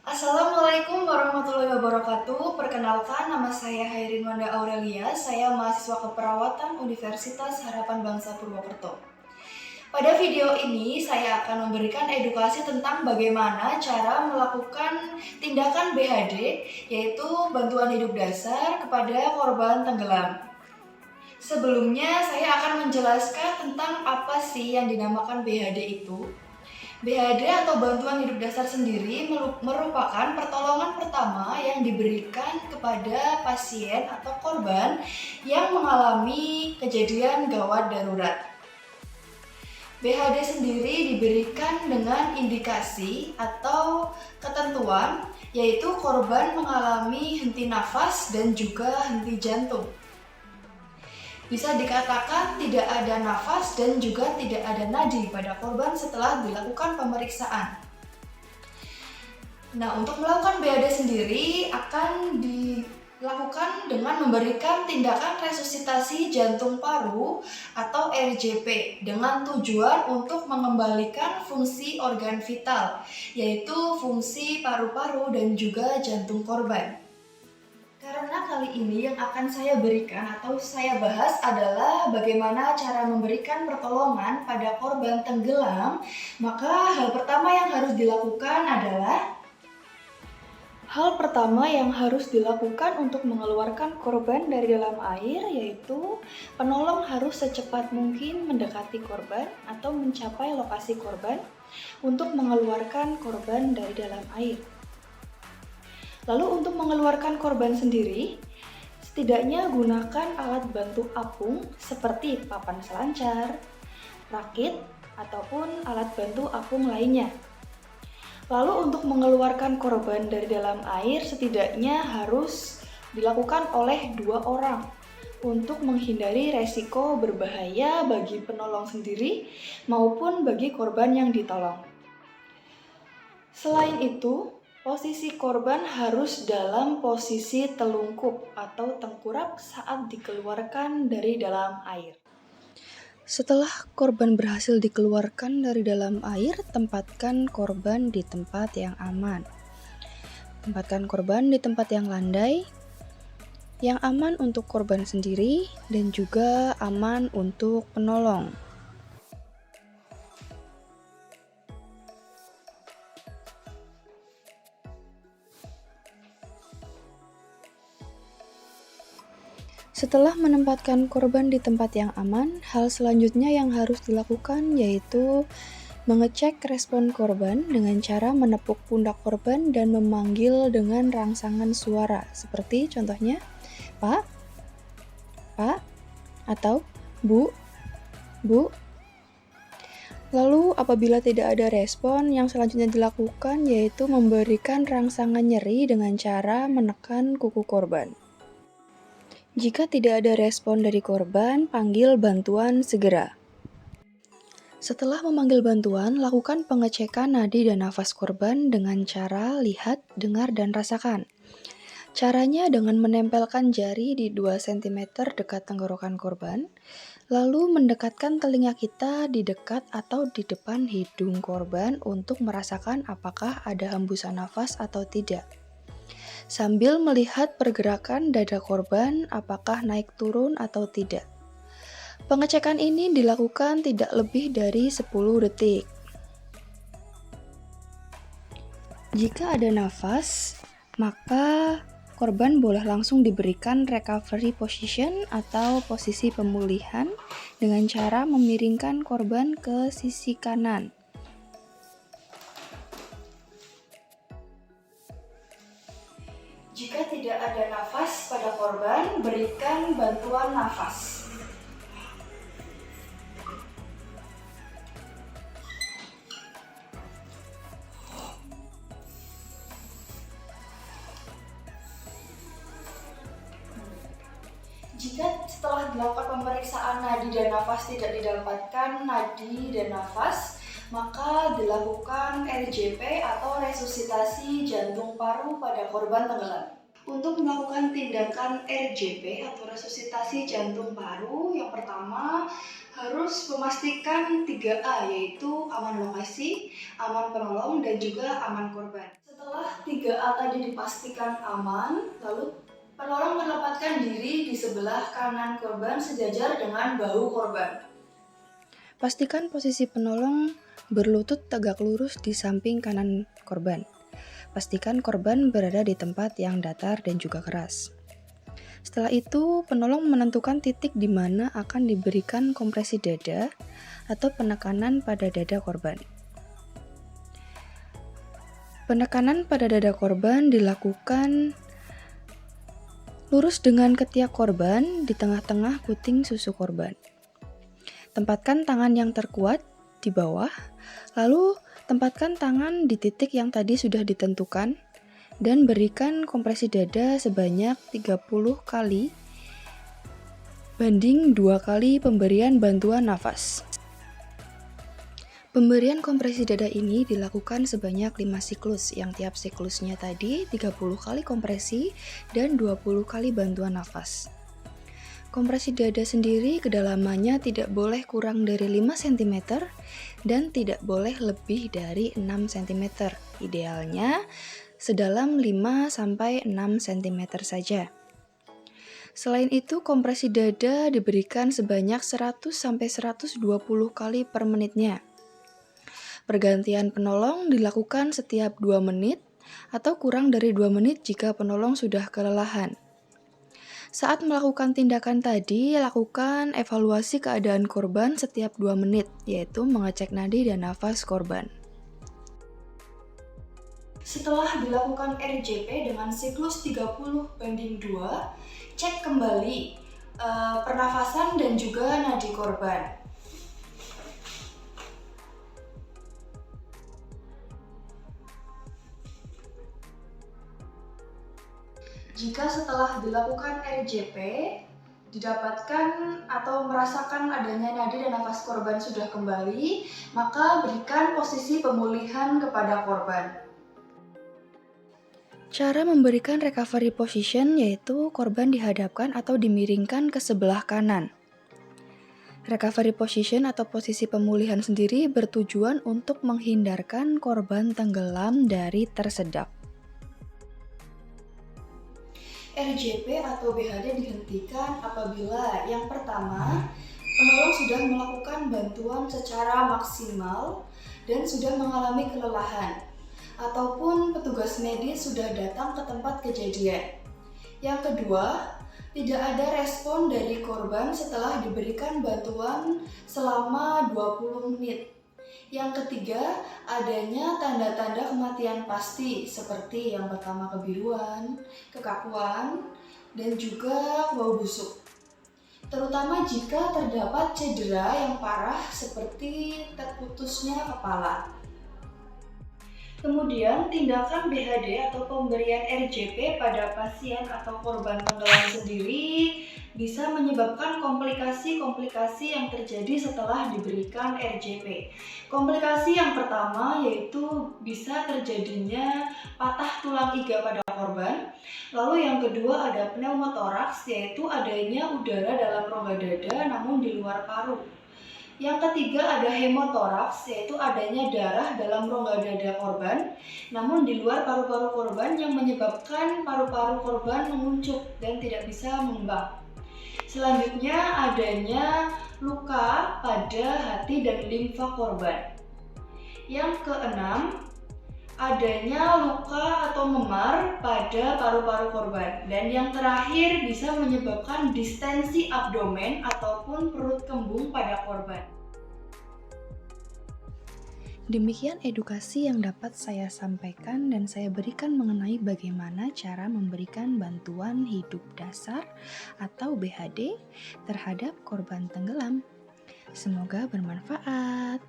Assalamualaikum warahmatullahi wabarakatuh. Perkenalkan, nama saya Hairin Wanda Aurelia. Saya mahasiswa keperawatan Universitas Harapan Bangsa Purwokerto. Pada video ini, saya akan memberikan edukasi tentang bagaimana cara melakukan tindakan BHD, yaitu bantuan hidup dasar kepada korban tenggelam. Sebelumnya, saya akan menjelaskan tentang apa sih yang dinamakan BHD itu. BHD atau bantuan hidup dasar sendiri merupakan pertolongan pertama yang diberikan kepada pasien atau korban yang mengalami kejadian gawat darurat. BHD sendiri diberikan dengan indikasi atau ketentuan, yaitu korban mengalami henti nafas dan juga henti jantung. Bisa dikatakan tidak ada nafas dan juga tidak ada nadi pada korban setelah dilakukan pemeriksaan. Nah, untuk melakukan BHD sendiri akan dilakukan dengan memberikan tindakan resusitasi jantung paru atau RJP dengan tujuan untuk mengembalikan fungsi organ vital, yaitu fungsi paru-paru dan juga jantung korban. Karena kali ini yang akan saya berikan atau saya bahas adalah bagaimana cara memberikan pertolongan pada korban tenggelam, maka hal pertama yang harus dilakukan adalah untuk mengeluarkan korban dari dalam air, yaitu penolong harus secepat mungkin mendekati korban atau mencapai lokasi korban untuk mengeluarkan korban dari dalam air. Lalu untuk mengeluarkan korban sendiri, setidaknya gunakan alat bantu apung seperti papan selancar, rakit, ataupun alat bantu apung lainnya. Lalu untuk mengeluarkan korban dari dalam air setidaknya harus dilakukan oleh 2 orang untuk menghindari resiko berbahaya bagi penolong sendiri maupun bagi korban yang ditolong. Selain itu, posisi korban harus dalam posisi telungkup atau tengkurap saat dikeluarkan dari dalam air. Setelah korban berhasil dikeluarkan dari dalam air, tempatkan korban di tempat yang aman. Tempatkan korban di tempat yang landai, yang aman untuk korban sendiri dan juga aman untuk penolong. Setelah menempatkan korban di tempat yang aman, hal selanjutnya yang harus dilakukan yaitu mengecek respon korban dengan cara menepuk pundak korban dan memanggil dengan rangsangan suara, seperti contohnya, "Pak, Pak," atau "Bu, Bu." Lalu apabila tidak ada respon, yang selanjutnya dilakukan yaitu memberikan rangsangan nyeri dengan cara menekan kuku korban. Jika tidak ada respon dari korban, panggil bantuan segera. Setelah memanggil bantuan, lakukan pengecekan nadi dan nafas korban dengan cara lihat, dengar, dan rasakan. Caranya dengan menempelkan jari di 2 cm dekat tenggorokan korban, lalu mendekatkan telinga kita di dekat atau di depan hidung korban untuk merasakan apakah ada hembusan nafas atau tidak. Sambil melihat pergerakan dada korban apakah naik turun atau tidak. Pengecekan ini dilakukan tidak lebih dari 10 detik. Jika ada nafas, maka korban boleh langsung diberikan recovery position atau posisi pemulihan dengan cara memiringkan korban ke sisi kanan. Jika tidak ada nafas pada korban, berikan bantuan nafas. Jika setelah dilakukan pemeriksaan nadi dan nafas tidak didapatkan nadi dan nafas, maka dilakukan RJP atau resusitasi jantung paru pada korban tenggelam. Untuk melakukan tindakan RJP atau resusitasi jantung paru, yang pertama harus memastikan 3A, yaitu aman lokasi, aman penolong, dan juga aman korban. Setelah 3 3A tadi dipastikan aman, lalu penolong menempatkan diri di sebelah kanan korban sejajar dengan bahu korban. Pastikan posisi penolong berlutut tegak lurus di samping kanan korban. Pastikan korban berada di tempat yang datar dan juga keras. Setelah itu, penolong menentukan titik di mana akan diberikan kompresi dada atau penekanan pada dada korban. Penekanan pada dada korban dilakukan lurus dengan ketiak korban di tengah-tengah puting susu korban. Tempatkan tangan yang terkuat di bawah, lalu tempatkan tangan di titik yang tadi sudah ditentukan dan berikan kompresi dada sebanyak 30 kali banding 2 kali pemberian bantuan nafas. Pemberian kompresi dada ini dilakukan sebanyak 5 siklus, yang tiap siklusnya tadi 30 kali kompresi dan 20 kali bantuan nafas. Kompresi dada sendiri kedalamannya tidak boleh kurang dari 5 cm dan tidak boleh lebih dari 6 cm. Idealnya sedalam 5-6 cm saja. Selain itu, kompresi dada diberikan sebanyak 100-120 kali per menitnya. Pergantian penolong dilakukan setiap 2 menit atau kurang dari 2 menit jika penolong sudah kelelahan. Saat melakukan tindakan tadi, lakukan evaluasi keadaan korban setiap 2 menit, yaitu mengecek nadi dan nafas korban. Setelah dilakukan RJP dengan siklus 30/2, cek kembali pernafasan dan juga nadi korban. Jika setelah dilakukan RJP, didapatkan atau merasakan adanya nadi dan nafas korban sudah kembali, maka berikan posisi pemulihan kepada korban. Cara memberikan recovery position yaitu korban dihadapkan atau dimiringkan ke sebelah kanan. Recovery position atau posisi pemulihan sendiri bertujuan untuk menghindarkan korban tenggelam dari tersedak. RJP atau BHD dihentikan apabila yang pertama, penolong sudah melakukan bantuan secara maksimal dan sudah mengalami kelelahan, ataupun petugas medis sudah datang ke tempat kejadian. Yang kedua, tidak ada respon dari korban setelah diberikan bantuan selama 20 menit. Yang ketiga, adanya tanda-tanda kematian pasti seperti yang pertama kebiruan, kekakuan, dan juga bau busuk. Terutama jika terdapat cedera yang parah seperti terputusnya kepala. Kemudian, tindakan BHD atau pemberian RJP pada pasien atau korban tenggelam sendiri bisa menyebabkan komplikasi-komplikasi yang terjadi setelah diberikan RJP. Komplikasi yang pertama yaitu bisa terjadinya patah tulang iga pada korban. Lalu yang kedua ada pneumotoraks, yaitu adanya udara dalam rongga dada namun di luar paru. Yang ketiga ada hemotoraks, yaitu adanya darah dalam rongga dada korban, namun di luar paru-paru korban yang menyebabkan paru-paru korban menguncup dan tidak bisa mengembang. Selanjutnya adanya luka pada hati dan limfa korban. Yang keenam, adanya luka atau memar pada paru-paru korban. Dan yang terakhir bisa menyebabkan distensi abdomen ataupun perut kembung pada korban. Demikian edukasi yang dapat saya sampaikan dan saya berikan mengenai bagaimana cara memberikan bantuan hidup dasar atau BHD terhadap korban tenggelam. Semoga bermanfaat.